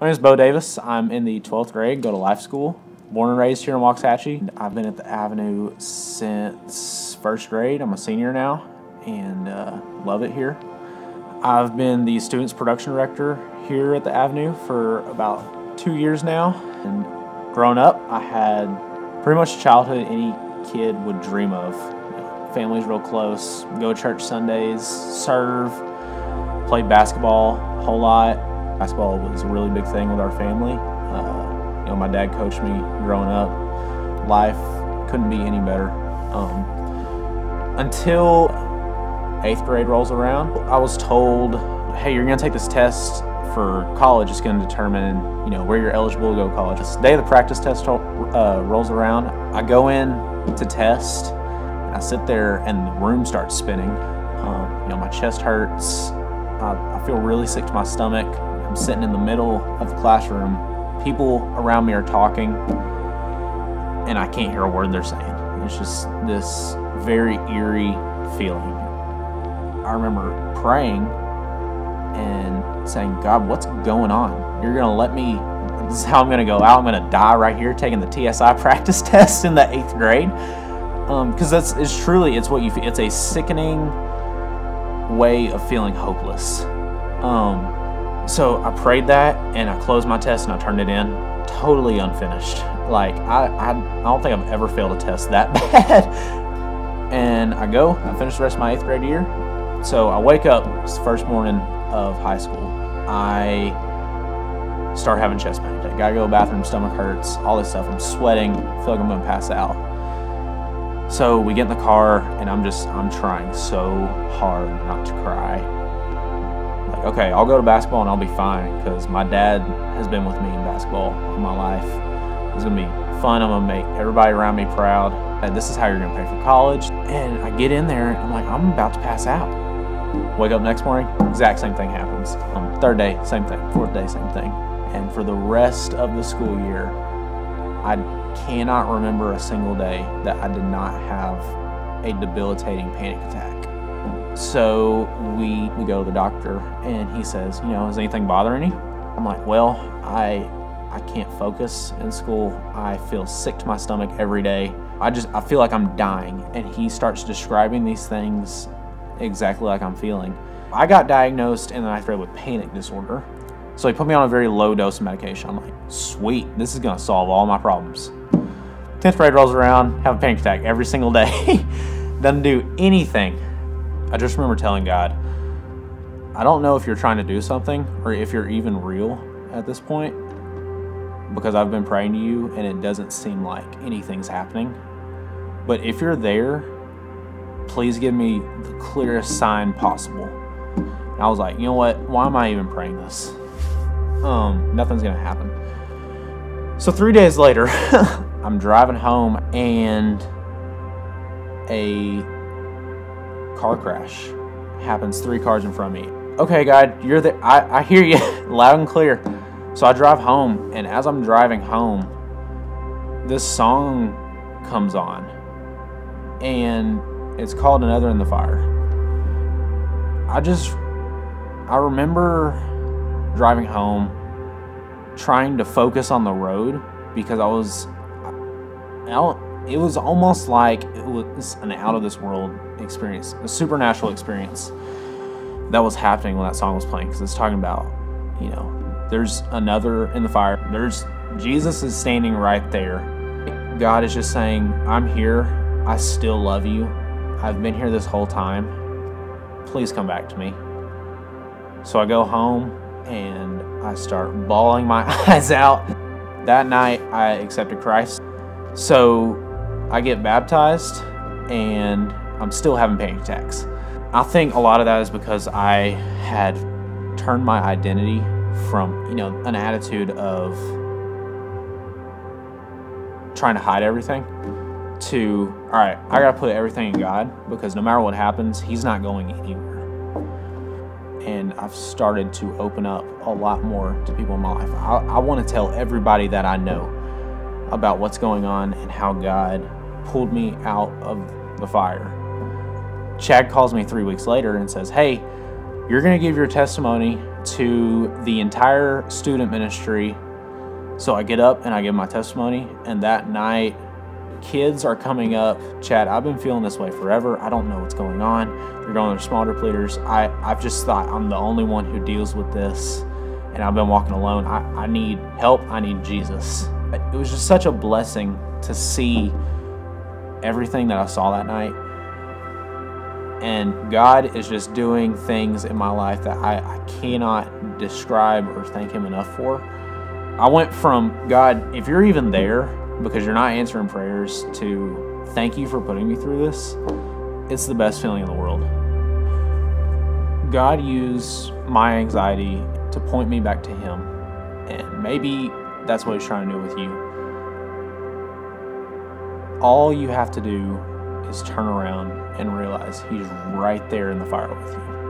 My name is Bo Davis. I'm in the 12th grade, go to Life School. Born and raised here in Waxahachie. I've been at the Avenue since first grade. I'm a senior now and love it here. I've been the Students Production Director here at the Avenue for about 2 years now. And growing up, I had pretty much a childhood any kid would dream of. Family's real close, go to church Sundays, serve, played basketball a whole lot. Basketball was a really big thing with our family. My dad coached me growing up. Life couldn't be any better. Until 8th grade rolls around, I was told, hey, you're gonna take this test for college. It's gonna determine, where you're eligible to go to college. The day the practice test rolls around, I go in to test, and I sit there and the room starts spinning. My chest hurts. I feel really sick to my stomach. I'm sitting in the middle of the classroom. People around me are talking, and I can't hear a word they're saying. It's just this very eerie feeling. I remember praying and saying, God, what's going on? You're gonna let me, this is how I'm gonna go out. I'm gonna die right here taking the TSI practice test in the 8th grade. Because it's what you feel. It's a sickening way of feeling hopeless. So I prayed that, and I closed my test, and I turned it in totally unfinished. Like, I don't think I've ever failed a test that bad. And I finished the rest of my 8th grade year. So I wake up, it's the first morning of high school. I start having chest pain. I gotta go to the bathroom, stomach hurts, all this stuff. I'm sweating, feel like I'm gonna pass out. So we get in the car, and I'm trying so hard not to cry. Like, okay, I'll go to basketball and I'll be fine, because my dad has been with me in basketball all my life. It's gonna be fun. I'm gonna make everybody around me proud. And this is how you're gonna pay for college. And I get in there, and I'm like, I'm about to pass out. Wake up next morning, exact same thing happens. Third day, same thing. Fourth day, same thing. And for the rest of the school year, I cannot remember a single day that I did not have a debilitating panic attack. So we go to the doctor, and he says, is anything bothering you? I'm like, well, I can't focus in school. I feel sick to my stomach every day. I feel like I'm dying. And he starts describing these things exactly like I'm feeling. I got diagnosed in the 9th grade with panic disorder. So he put me on a very low dose of medication. I'm like, sweet, this is gonna solve all my problems. 10th grade rolls around, have a panic attack every single day. Doesn't do anything. I just remember telling God, I don't know if you're trying to do something or if you're even real at this point, because I've been praying to you and it doesn't seem like anything's happening. But if you're there, please give me the clearest sign possible. And I was like, you know what? Why am I even praying this? Nothing's gonna happen. So 3 days later, I'm driving home, and a car crash happens 3 cars in front of me. Okay, God, you're there. I hear you loud and clear. So I drive home, and as I'm driving home, this song comes on, and it's called Another in the Fire. I remember driving home, trying to focus on the road, because it was almost like it was an out of this world experience, a supernatural experience that was happening when that song was playing, because it's talking about, there's another in the fire. Jesus is standing right there. God is just saying, I'm here. I still love you. I've been here this whole time. Please come back to me. So I go home and I start bawling my eyes out. That night I accepted Christ. So I get baptized, and I'm still having panic attacks. I think a lot of that is because I had turned my identity from, an attitude of trying to hide everything to, all right, I gotta put everything in God, because no matter what happens, He's not going anywhere. And I've started to open up a lot more to people in my life. I want to tell everybody that I know about what's going on and how God pulled me out of the fire. Chad calls me 3 weeks later and says, hey, You're going to give your testimony to the entire student ministry. So I get up and I give my testimony, and that night, kids are coming up. Chad, I've been feeling this way forever. I don't know what's going on. They're going to small group leaders. I've just thought I'm the only one who deals with this, and I've been walking alone. I need help. I need Jesus. It was just such a blessing to see everything that I saw that night. And God is just doing things in my life that I cannot describe or thank Him enough for. I went from, God, if you're even there because you're not answering prayers, to thank you for putting me through this. It's the best feeling in the world. God used my anxiety to point me back to Him. And maybe that's what He's trying to do with you. All you have to do is turn around and realize He's right there in the fire with you.